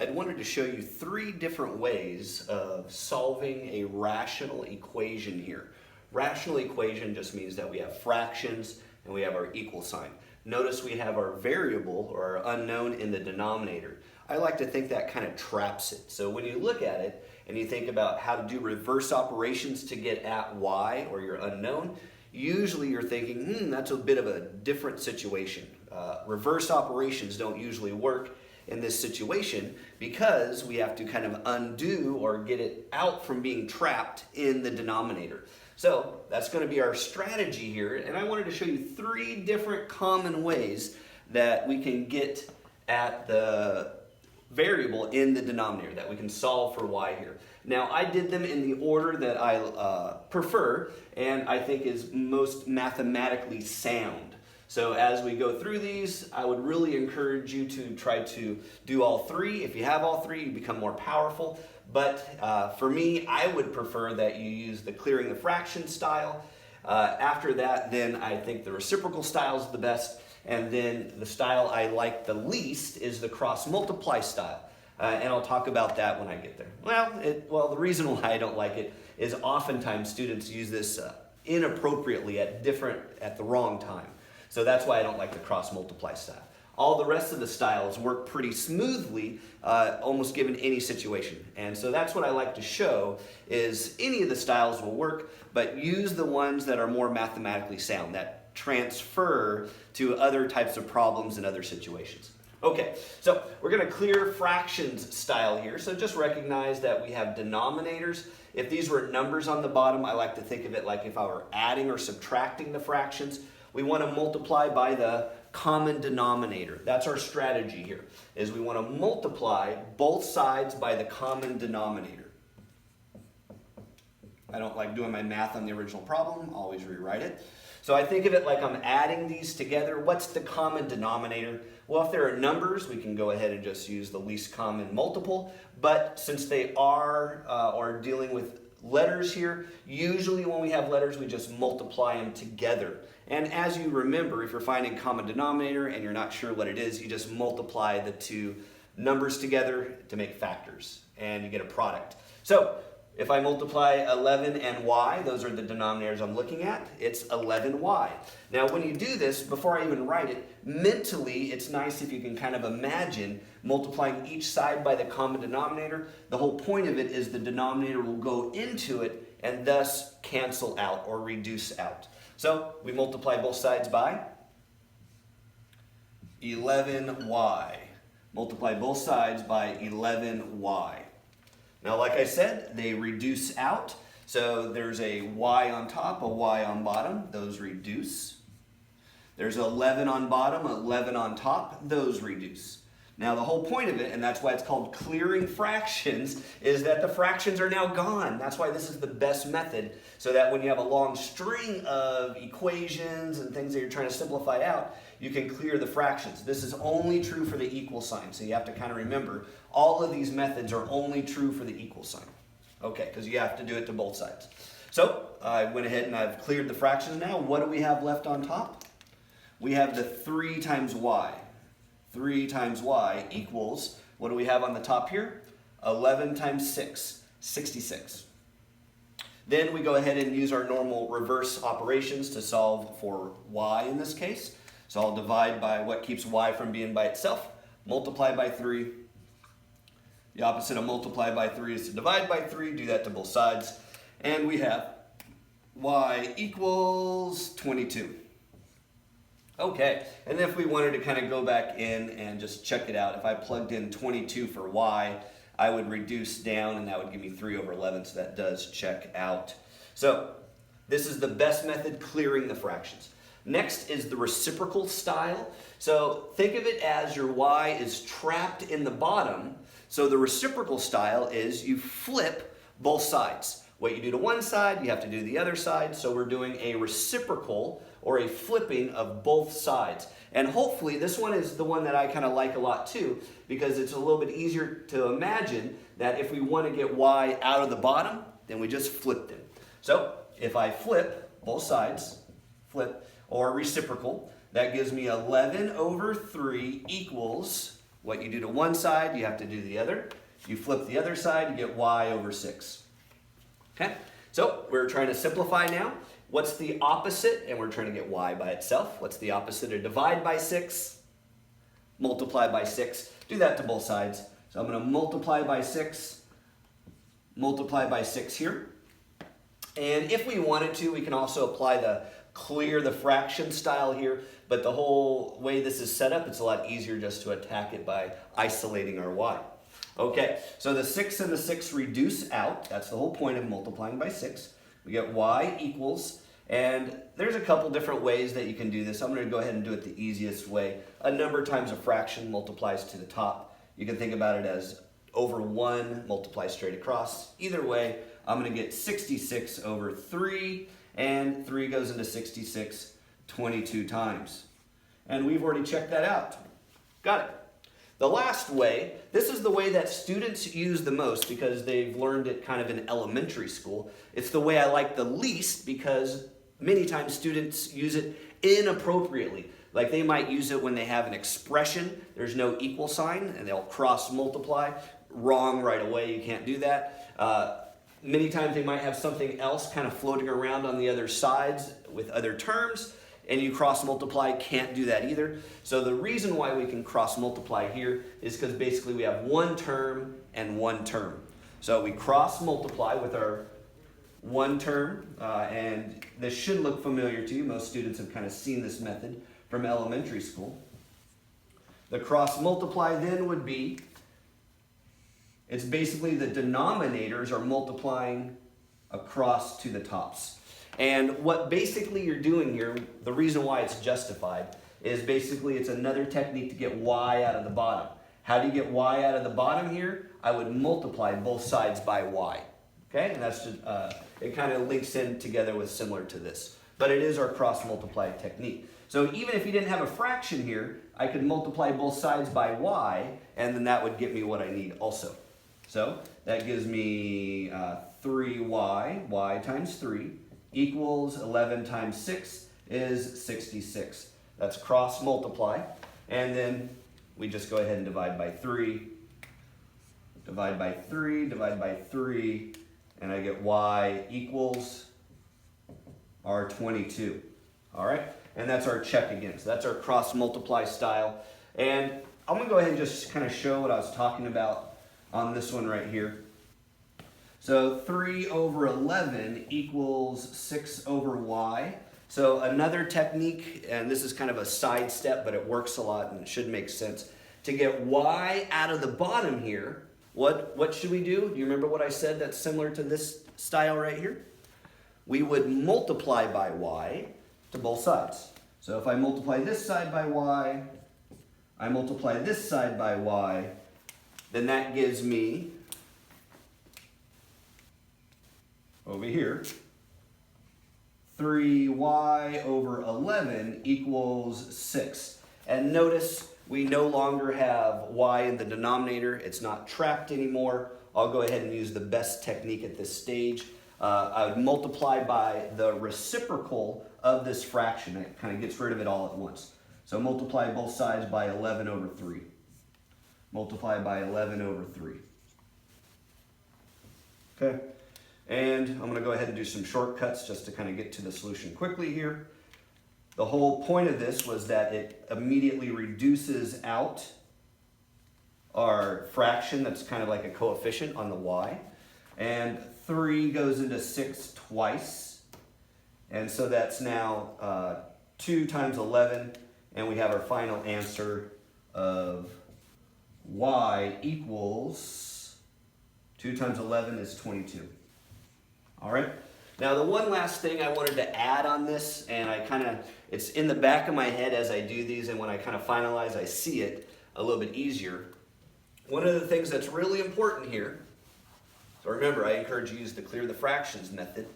I wanted to show you three different ways of solving a rational equation here. Rational equation just means that we have fractions and we have our equal sign. Notice we have our variable or our unknown in the denominator. I like to think that kind of traps it. So when you look at it and you think about how to do reverse operations to get at y or your unknown, usually you're thinking, that's a bit of a different situation. Reverse operations don't usually work in this situation because we have to kind of undo or get it out from being trapped in the denominator. So that's going to be our strategy here, and I wanted to show you three different common ways that we can get at the variable in the denominator, that we can solve for y here. Now I did them in the order that I prefer and I think is most mathematically sound. So as we go through these, I would really encourage you to try to do all three. If you have all three, you become more powerful. But for me, I would prefer that you use the clearing the fraction style. After that, then I think the reciprocal style is the best. And then the style I like the least is the cross multiply style. And I'll talk about that when I get there. Well, the reason why I don't like it is oftentimes students use this inappropriately at the wrong time. So that's why I don't like the cross multiply style. All the rest of the styles work pretty smoothly, almost given any situation. And so that's what I like to show is any of the styles will work, but use the ones that are more mathematically sound, that transfer to other types of problems and other situations. Okay, so we're going to clear fractions style here. So just recognize that we have denominators. If these were numbers on the bottom, I like to think of it like if I were adding or subtracting the fractions. We want to multiply by the common denominator. That's our strategy here, is we want to multiply both sides by the common denominator. I don't like doing my math on the original problem, always rewrite it. So I think of it like I'm adding these together. What's the common denominator? Well, if there are numbers, we can go ahead and just use the least common multiple. But since they are dealing with letters here, usually when we have letters, we just multiply them together. And as you remember, if you're finding common denominator and you're not sure what it is, you just multiply the two numbers together to make factors, and you get a product. So if I multiply 11 and y, those are the denominators I'm looking at, it's 11y. Now when you do this, before I even write it, mentally it's nice if you can kind of imagine multiplying each side by the common denominator. The whole point of it is the denominator will go into it and thus cancel out or reduce out. So we multiply both sides by 11y. Multiply both sides by 11y. Now, like I said, they reduce out. So there's a y on top, a y on bottom. Those reduce. There's 11 on bottom, 11 on top. Those reduce. Now, the whole point of it, and that's why it's called clearing fractions, is that the fractions are now gone. That's why this is the best method, so that when you have a long string of equations and things that you're trying to simplify out, you can clear the fractions. This is only true for the equal sign, so you have to kind of remember all of these methods are only true for the equal sign. Okay, because you have to do it to both sides. So I went ahead and I've cleared the fractions now. What do we have left on top? We have the 3 times y. 3 times y equals, what do we have on the top here? 11 times 6, 66. Then we go ahead and use our normal reverse operations to solve for y in this case. So I'll divide by what keeps y from being by itself, multiply by 3. The opposite of multiply by 3 is to divide by 3, do that to both sides. And we have y equals 22. Okay, and then if we wanted to kind of go back in and just check it out, if I plugged in 22 for y, I would reduce down and that would give me 3 over 11, so that does check out. So this is the best method, clearing the fractions. Next is the reciprocal style. So think of it as your y is trapped in the bottom. So the reciprocal style is you flip both sides. What you do to one side, you have to do to the other side. So we're doing a reciprocal or a flipping of both sides. And hopefully this one is the one that I kind of like a lot too, because it's a little bit easier to imagine that if we want to get y out of the bottom, then we just flip them. So if I flip both sides, flip, or reciprocal, that gives me 11 over 3 equals What you do to one side, you have to do the other. You flip the other side, you get y over 6. Okay, so we're trying to simplify now. What's the opposite? And we're trying to get y by itself. What's the opposite of divide by 6? Multiply by 6. Do that to both sides. So I'm going to multiply by 6 here. And if we wanted to, we can also apply the clear the fraction style here, but the whole way this is set up, it's a lot easier just to attack it by isolating our y. Okay, so the 6 and the 6 reduce out. That's the whole point of multiplying by 6. We get y equals, and there's a couple different ways that you can do this. I'm going to go ahead and do it the easiest way. A number times a fraction multiplies to the top. You can think about it as over 1 multiplies straight across. Either way, I'm going to get 66 over 3, and 3 goes into 66 22 times. And we've already checked that out. Got it. The last way, this is the way that students use the most because they've learned it kind of in elementary school. It's the way I like the least because many times students use it inappropriately. Like they might use it when they have an expression, there's no equal sign, and they'll cross multiply. Wrong right away, you can't do that. Many times they might have something else kind of floating around on the other sides with other terms, and you cross multiply, can't do that either. So the reason why we can cross multiply here is because basically we have one term and one term. So we cross multiply with our one term, and this should look familiar to you. Most students have kind of seen this method from elementary school. The cross multiply then would be, it's basically the denominators are multiplying across to the tops. And what basically you're doing here, the reason why it's justified, is basically it's another technique to get y out of the bottom. How do you get y out of the bottom here? I would multiply both sides by y. Okay, and that's just, it kind of links in together with similar to this. But it is our cross multiply technique. So even if you didn't have a fraction here, I could multiply both sides by y, and then that would get me what I need also. So that gives me 3y, y times 3, equals 11 times 6 is 66. That's cross multiply. And then we just go ahead and divide by 3. Divide by 3, divide by 3, and I get y equals our 22. All right, and that's our check again. So that's our cross multiply style. And I'm going to go ahead and just kind of show what I was talking about on this one right here. So 3 over 11 equals 6 over y. So another technique, and this is kind of a side step, but it works a lot and it should make sense. To get y out of the bottom here, what should we do? Do you remember what I said that's similar to this style right here? We would multiply by y to both sides. So if I multiply this side by y, I multiply this side by y, then that gives me, over here, 3y over 11 equals 6. And notice we no longer have y in the denominator. It's not trapped anymore. I'll go ahead and use the best technique at this stage. I would multiply by the reciprocal of this fraction. It kind of gets rid of it all at once. So multiply both sides by 11 over 3. Multiply by 11 over 3. Okay, and I'm going to go ahead and do some shortcuts just to kind of get to the solution quickly here. The whole point of this was that it immediately reduces out our fraction that's kind of like a coefficient on the y. And 3 goes into 6 twice. And so that's now 2 times 11. And we have our final answer of y equals 2 times 11 is 22. All right. Now the one last thing I wanted to add on this, and it's in the back of my head as I do these, and when I kind of finalize, I see it a little bit easier. One of the things that's really important here, so remember, I encourage you to use the clear the fractions method,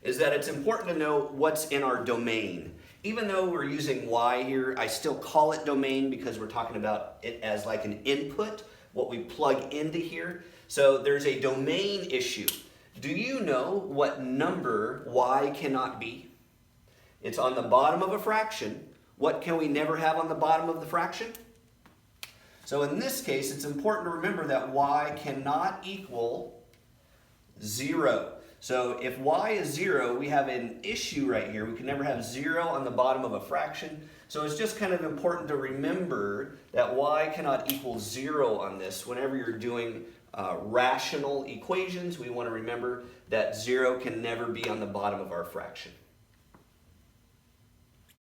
is that it's important to know what's in our domain. Even though we're using y here, I still call it domain because we're talking about it as like an input, what we plug into here. So there's a domain issue. Do you know what number y cannot be? It's on the bottom of a fraction. What can we never have on the bottom of the fraction? So in this case, it's important to remember that y cannot equal 0. So if y is 0, we have an issue right here. We can never have 0 on the bottom of a fraction. So it's just kind of important to remember that y cannot equal 0 on this. Whenever you're doing rational equations, we want to remember that 0 can never be on the bottom of our fraction.